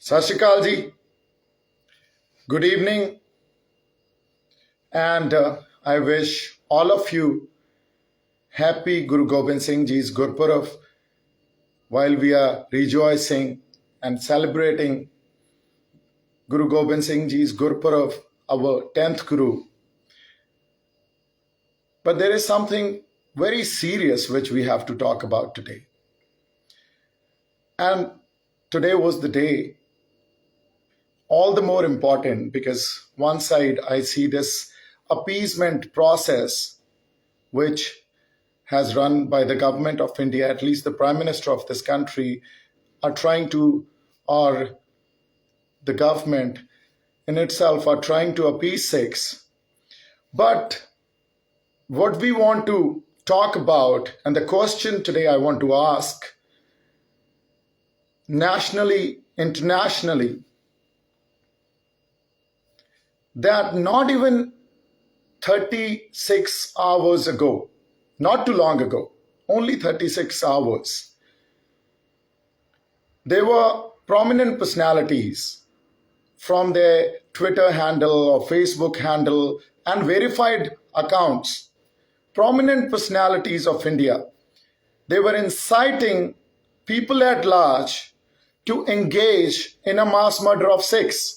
Sat Shri Akal ji, good evening, and I wish all of you happy Guru Gobind Singh Ji's Gurpurav while we are rejoicing and celebrating Guru Gobind Singh Ji's Gurpurav, our 10th Guru. But there is something very serious which we have to talk about today. And today was the day, all the more important because one side I see this appeasement process which has run by the government of India, at least the Prime Minister of this country, are trying to, or the government in itself are trying to appease Sikhs. But what we want to talk about, and the question today I want to ask, nationally, internationally, that not even 36 hours ago, not too long ago, only 36 hours, there were prominent personalities from their Twitter handle or Facebook handle and verified accounts, prominent personalities of India. They were inciting people at large to engage in a mass murder of Sikhs,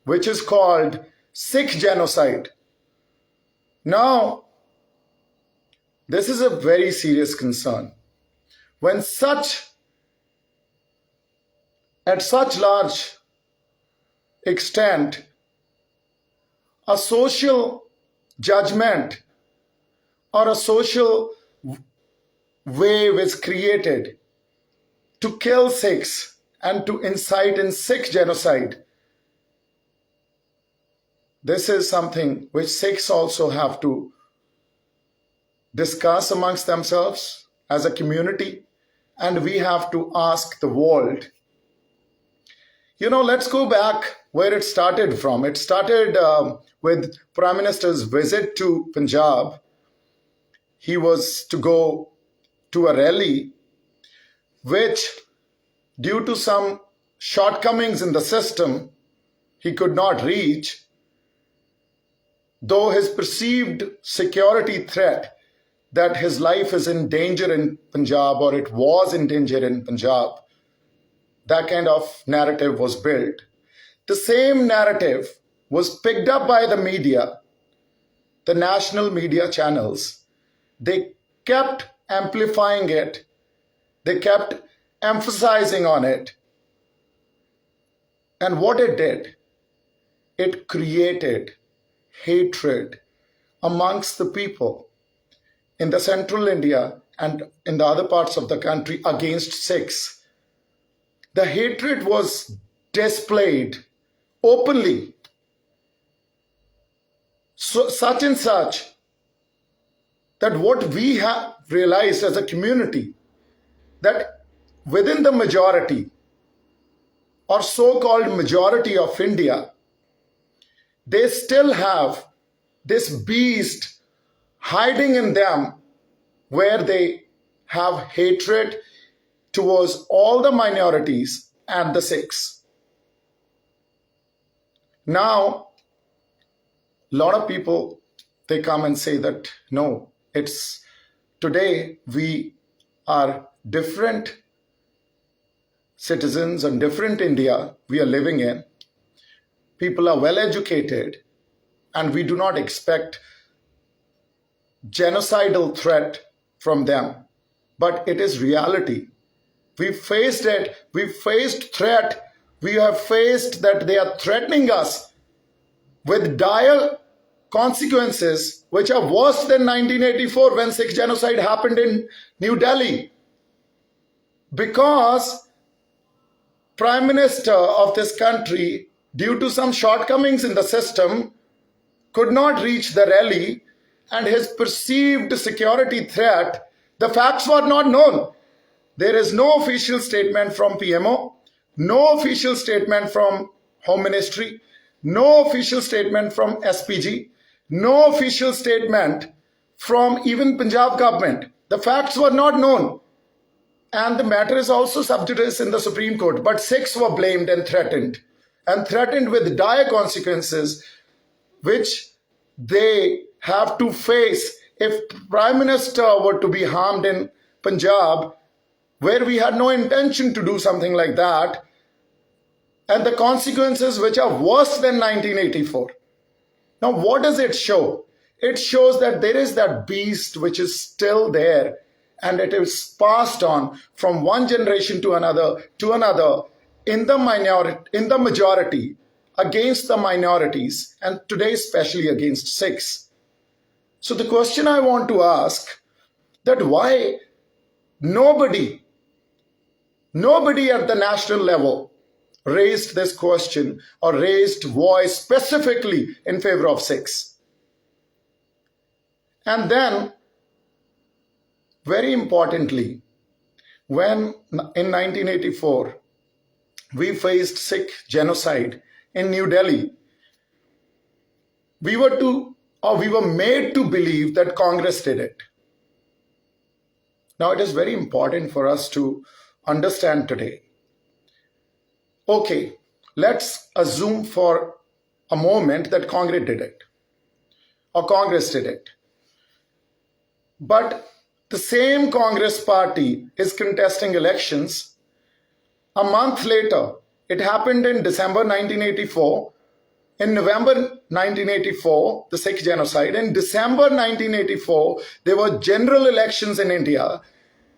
which is called Sikh genocide. Now, this is a very serious concern. When at such large extent, a social judgment or a social wave is created to kill Sikhs and to incite in Sikh genocide, this is something which Sikhs also have to discuss amongst themselves as a community, and we have to ask the world. Let's go back where it started from. It started with Prime Minister's visit to Panjab. He was to go to a rally which, due to some shortcomings in the system, he could not reach, though his perceived security threat that his life is in danger in Punjab, or it was in danger in Punjab, that kind of narrative was built. The same narrative was picked up by the media, the national media channels. They kept amplifying it. They kept emphasizing on it. And what it did, it created hatred amongst the people in the central India and in the other parts of the country against Sikhs. The hatred was displayed openly, such and such, that what we have realized as a community, that within the majority or so-called majority of India, they still have this beast hiding in them where they have hatred towards all the minorities and the Sikhs. Now, a lot of people, they come and say that, no, it's today we are different citizens and different India we are living in. People are well educated and we do not expect genocidal threat from them. But it is reality. We faced it. We faced threat. We have faced that they are threatening us with dire consequences which are worse than 1984 when Sikh genocide happened in New Delhi. Because Prime Minister of this country, due to some shortcomings in the system, could not reach the rally, and his perceived security threat, the facts were not known. There is no official statement from PMO, no official statement from Home Ministry, no official statement from SPG, no official statement from even Punjab government. The facts were not known. And the matter is also sub judice in the Supreme Court. But Sikhs were blamed and threatened with dire consequences, which they have to face if Prime Minister were to be harmed in Punjab, where we had no intention to do something like that, and the consequences which are worse than 1984. Now, what does it show? It shows that there is that beast which is still there, and it is passed on from one generation to another in the majority against the minorities, and today especially against Sikhs. So the question I want to ask, that why nobody at the national level raised this question or raised voice specifically in favor of Sikhs. And then, very importantly, when in 1984 we faced Sikh genocide in New Delhi, we were made to believe that Congress did it. Now, it is very important for us to understand today. Okay, let's assume for a moment that Congress did it, or Congress did it. But the same Congress party is contesting elections. A month later, it happened in December 1984. In November 1984, the Sikh genocide. In December 1984, there were general elections in India,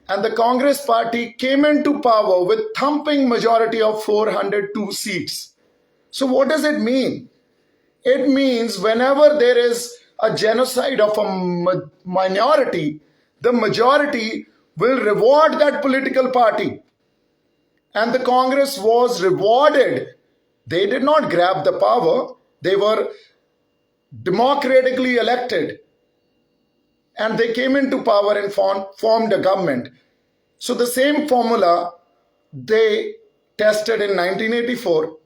and the Congress party came into power with thumping majority of 402 seats. So what does it mean? It means whenever there is a genocide of a minority, the majority will reward that political party. And the Congress was rewarded. They did not grab the power. They were democratically elected. And they came into power and formed a government. So the same formula they tested in 1984.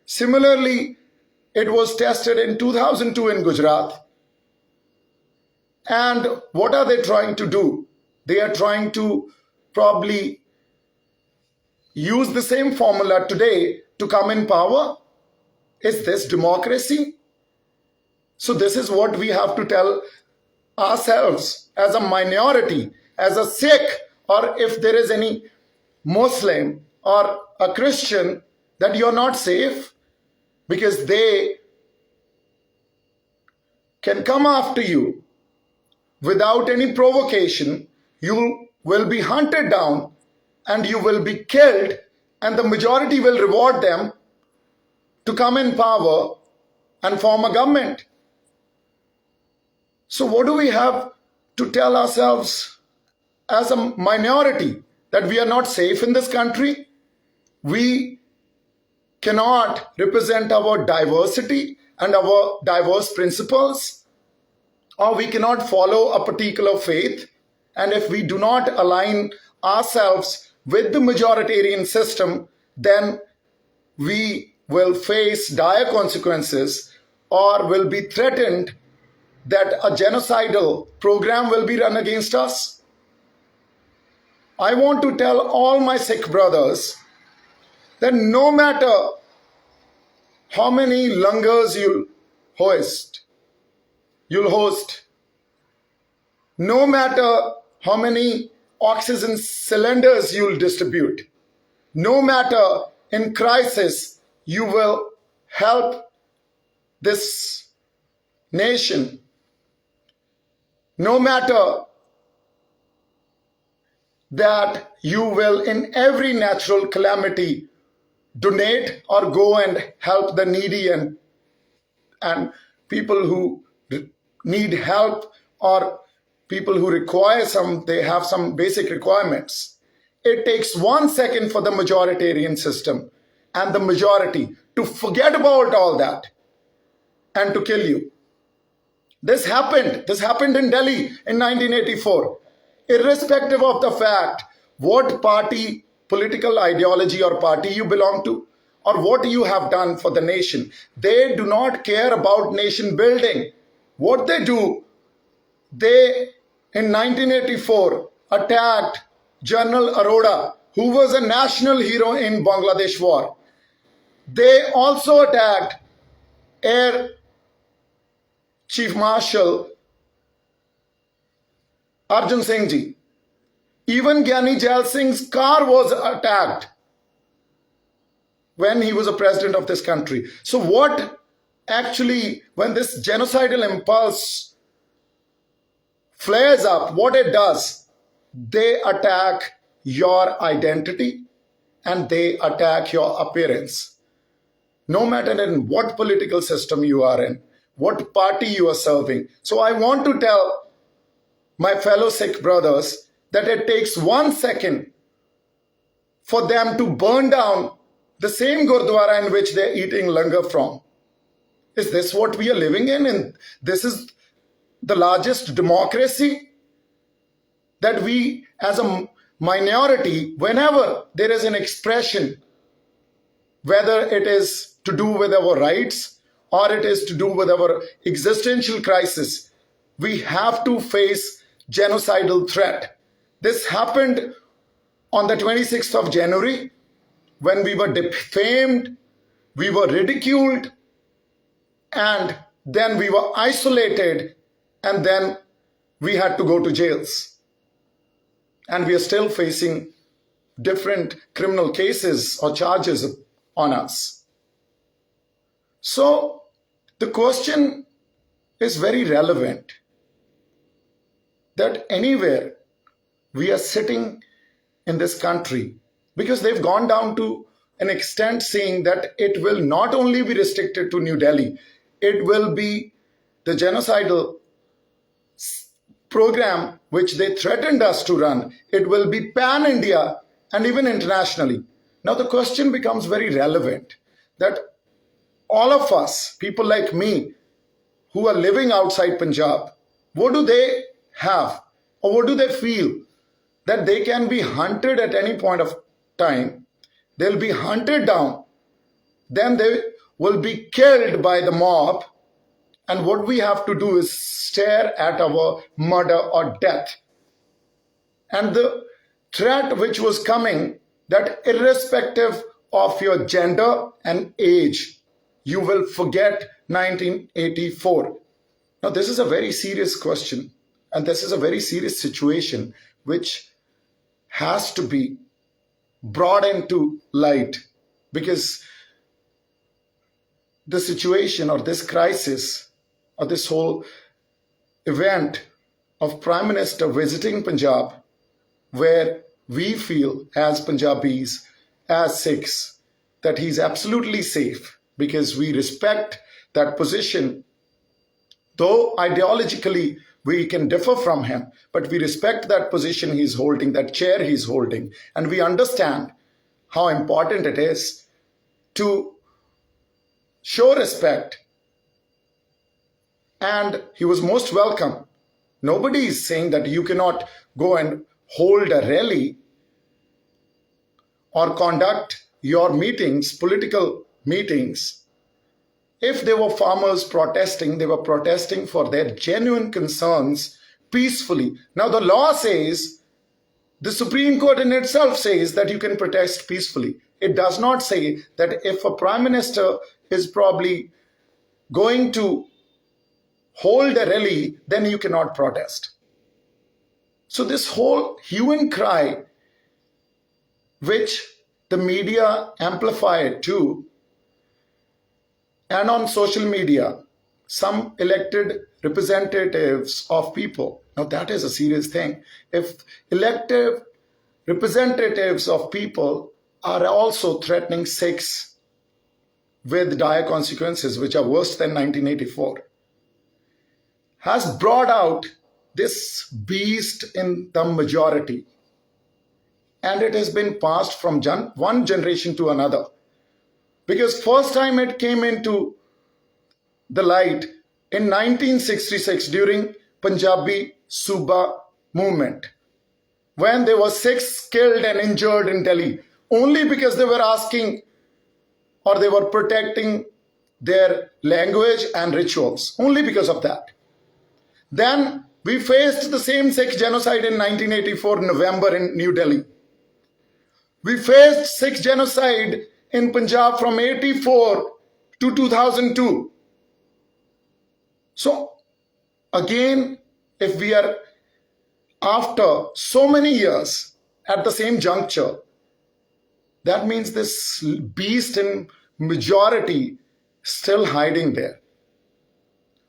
Similarly, it was tested in 2002 in Gujarat. And what are they trying to do? They are trying to probably use the same formula today to come in power. Is this democracy? So this is what we have to tell ourselves as a minority, as a Sikh, or if there is any Muslim or a Christian, that you're not safe, because they can come after you without any provocation. You will be hunted down and you will be killed, and the majority will reward them to come in power and form a government. So what do we have to tell ourselves as a minority? That we are not safe in this country? We cannot represent our diversity and our diverse principles, or we cannot follow a particular faith. And if we do not align ourselves with the majoritarian system, then we will face dire consequences or will be threatened that a genocidal program will be run against us. I want to tell all my Sikh brothers that no matter how many langars you'll host, no matter how many oxygen cylinders you'll distribute, no matter in crisis you will help this nation, no matter that you will in every natural calamity donate or go and help the needy and people who need help, or people who require they have some basic requirements. It takes 1 second for the majoritarian system and the majority to forget about all that and to kill you. This happened in Delhi in 1984. Irrespective of the fact what party, political ideology or party you belong to, or what you have done for the nation, they do not care about nation building. What they do, they in 1984 attacked General Arora, who was a national hero in Bangladesh war. They also attacked Air Chief Marshal Arjun Singh Ji. Even Gyani Jail Singh's car was attacked when he was a president of this country. So what actually, when this genocidal impulse flares up, what it does, they attack your identity and they attack your appearance. No matter in what political system you are in, what party you are serving. So I want to tell my fellow Sikh brothers that it takes 1 second for them to burn down the same Gurdwara in which they're eating langar from. Is this what we are living in? And this is the largest democracy that we as a minority, whenever there is an expression, whether it is to do with our rights or it is to do with our existential crisis, we have to face genocidal threat. This happened on the 26th of January when we were defamed, we were ridiculed, and then we were isolated, and then we had to go to jails. And we are still facing different criminal cases or charges on us. So the question is very relevant that anywhere we are sitting in this country, because they've gone down to an extent saying that it will not only be restricted to New Delhi, it will be the genocidal program which they threatened us to run. It will be pan-India and even internationally. Now the question becomes very relevant that all of us, people like me, who are living outside Punjab, what do they have or what do they feel? That they can be hunted at any point of time. They'll be hunted down. Then they will be killed by the mob. And what we have to do is stare at our murder or death. And the threat which was coming, that irrespective of your gender and age, you will forget 1984. Now, this is a very serious question. And this is a very serious situation which has to be brought into light, because the situation or this crisis or this whole event of Prime Minister visiting Punjab, where we feel as Punjabis, as Sikhs, that he's absolutely safe because we respect that position, though ideologically we can differ from him, but we respect that position he's holding, that chair he's holding, and we understand how important it is to show respect. And he was most welcome. Nobody is saying that you cannot go and hold a rally or conduct your meetings, political meetings. If there were farmers protesting, they were protesting for their genuine concerns peacefully. Now the law says, the Supreme Court in itself says that you can protest peacefully. It does not say that if a Prime Minister is probably going to hold a rally, then you cannot protest. So this whole hue and cry, which the media amplified too, and on social media, some elected representatives of people. Now that is a serious thing. If elected representatives of people are also threatening Sikhs with dire consequences, which are worse than 1984, has brought out this beast in the majority. And it has been passed from one generation to another. Because first time it came into the light in 1966 during Punjabi Suba movement, when there were 6 killed and injured in Delhi, only because they were asking or they were protecting their language and rituals, only because of that. Then We faced the same Sikh genocide in 1984 November in New Delhi. We faced Sikh genocide in Punjab from 84 to 2002. So again, if we are after so many years at the same juncture, that means this beast in majority still hiding there.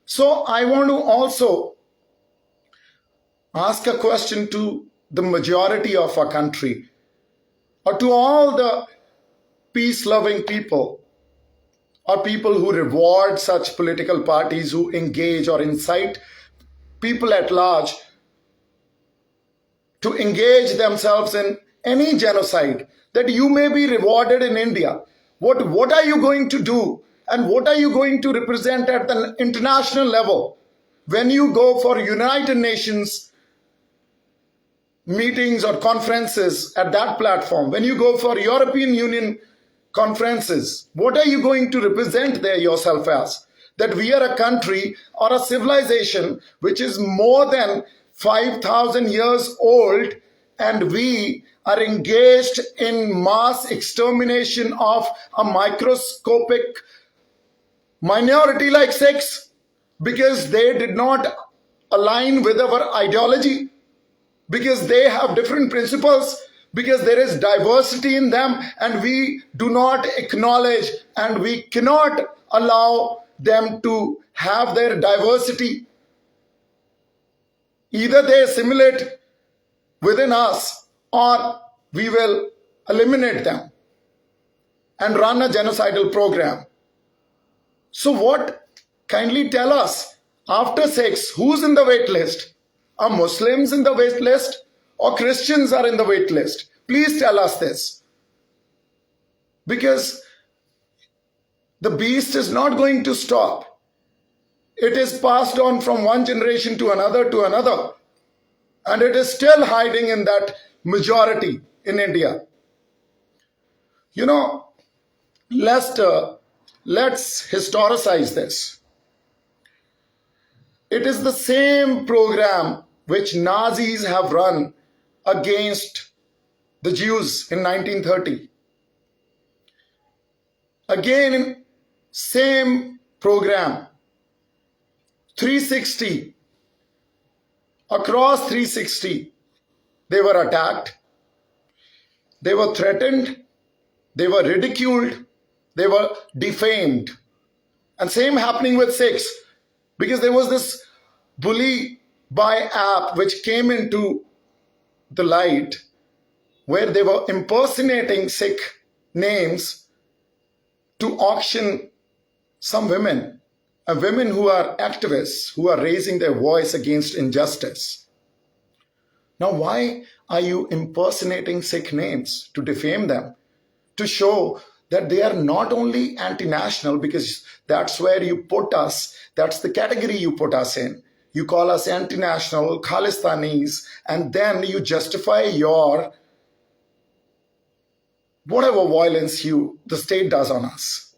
So I want to also ask a question to the majority of our country, or to all the peace-loving people, or people who reward such political parties who engage or incite people at large to engage themselves in any genocide, that you may be rewarded in India. What are you going to do, and what are you going to represent at the international level when you go for United Nations meetings or conferences at that platform, when you go for European Union conferences? What are you going to represent there yourself as? That we are a country or a civilization which is more than 5,000 years old, and we are engaged in mass extermination of a microscopic minority like Sikhs because they did not align with our ideology, because they have different principles, because there is diversity in them, and we do not acknowledge and we cannot allow them to have their diversity. Either they assimilate within us, or we will eliminate them and run a genocidal program. So what? Kindly tell us, after Sikhs, who's in the wait list? Are Muslims in the wait list, or Christians are in the wait list? Please tell us this. Because the beast is not going to stop. It is passed on from one generation to another, and it is still hiding in that majority in India. You know, let's historicize this. It is the same program which Nazis have run against the Jews in 1930. Again, same program, 360, across 360, they were attacked, they were threatened, they were ridiculed, they were defamed. And same happening with Sikhs, because there was this bully by app which came into the light, where they were impersonating Sikh names to auction some women, and women who are activists, who are raising their voice against injustice. Now, why are you impersonating Sikh names? To defame them, to show that they are not only anti-national, because that's where you put us, that's the category you put us in. You call us anti-national, Khalistanis, and then you justify your whatever violence the state does on us.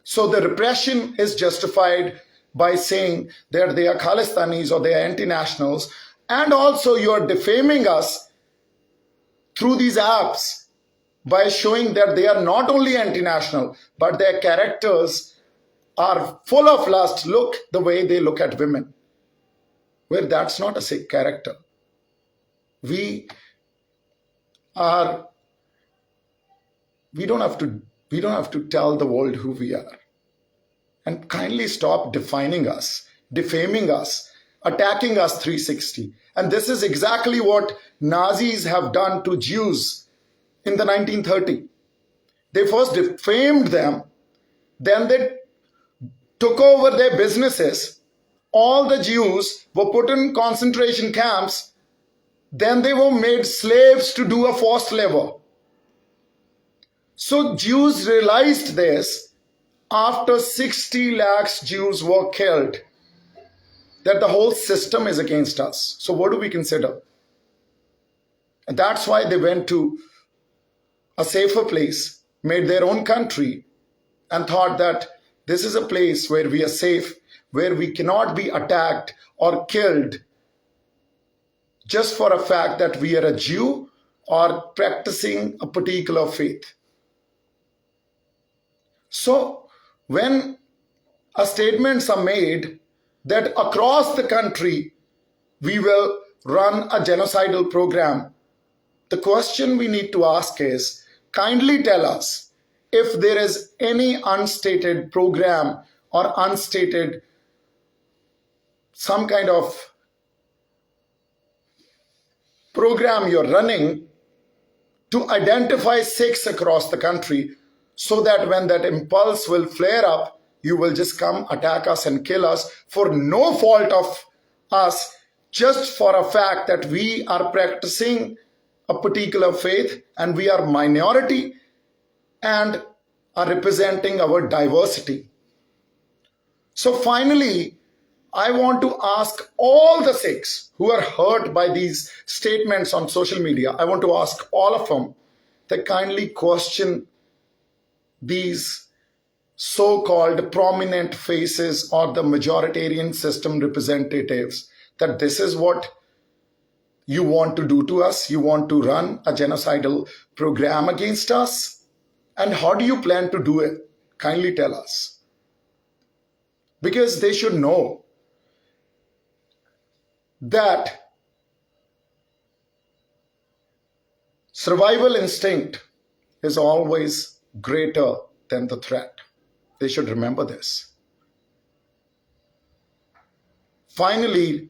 So the repression is justified by saying that they are Khalistanis or they are anti-nationals, and also you are defaming us through these apps by showing that they are not only anti-national, but their characters are full of lust. Look the way they look at women, where that's not a Sikh character. We don't have to tell the world who we are. And kindly stop defining us, defaming us, attacking us 360. And this is exactly what Nazis have done to Jews in the 1930s. They first defamed them, then they took over their businesses. All the Jews were put in concentration camps. Then they were made slaves to do a forced labor. So Jews realized this after 60 lakhs Jews were killed, that the whole system is against us. So what do we consider? And that's why they went to a safer place, made their own country, and thought that this is a place where we are safe, where we cannot be attacked or killed just for a fact that we are a Jew or practicing a particular faith. So when statements are made that across the country we will run a genocidal program, the question we need to ask is, kindly tell us if there is any unstated program or unstated some kind of program you're running to identify Sikhs across the country, so that when that impulse will flare up, you will just come attack us and kill us for no fault of us, just for a fact that we are practicing a particular faith and we are minority and are representing our diversity. So finally, I want to ask all the Sikhs who are hurt by these statements on social media, I want to ask all of them to kindly question these so-called prominent faces or the majoritarian system representatives, that this is what you want to do to us. You want to run a genocidal program against us? And how do you plan to do it? Kindly tell us. Because they should know that survival instinct is always greater than the threat. They should remember this. Finally,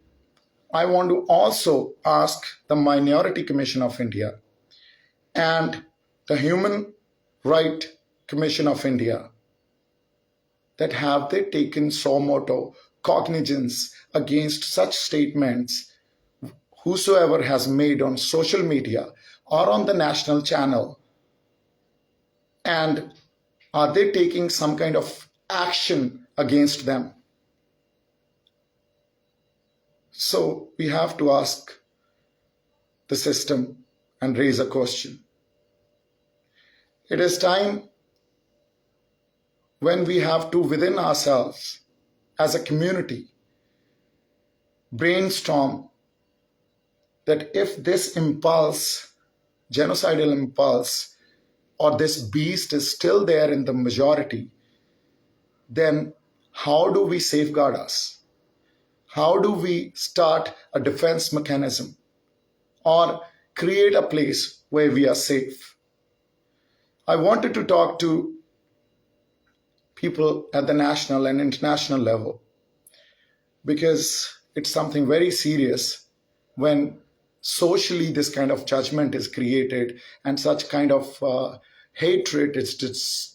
I want to also ask the Minority Commission of India and the Human Rights Commission of India, that have they taken suo motu cognizance against such statements whosoever has made on social media or on the national channel, and are they taking some kind of action against them? So we have to ask the system and raise a question. It is time when we have to, within ourselves, as a community, brainstorm that if this impulse, genocidal impulse, or this beast is still there in the majority, then how do we safeguard us? How do we start a defense mechanism or create a place where we are safe? I wanted to talk to people at the national and international level, because it's something very serious when socially this kind of judgment is created and such kind of hatred is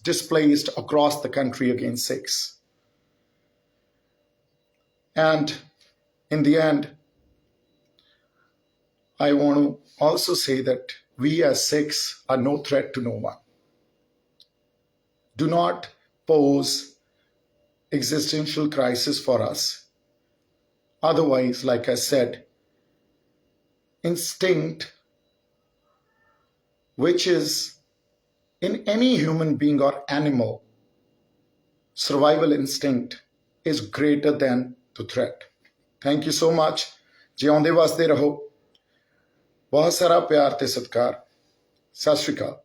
displaced across the country against Sikhs. And in the end, I want to also say that we as Sikhs are no threat to no one. Do not pose existential crisis for us. Otherwise, like I said, instinct, which is in any human being or animal, survival instinct is greater than the threat. Thank you so much. ਜਿਉਂਦੇ ਵਸਦੇ ਰਹੋ। ਬਹੁਤ ਸਾਰਾ ਪਿਆਰ ਤੇ ਸਤਿਕਾਰ। ਸਤਿ ਸ਼੍ਰੀ ਅਕਾਲ।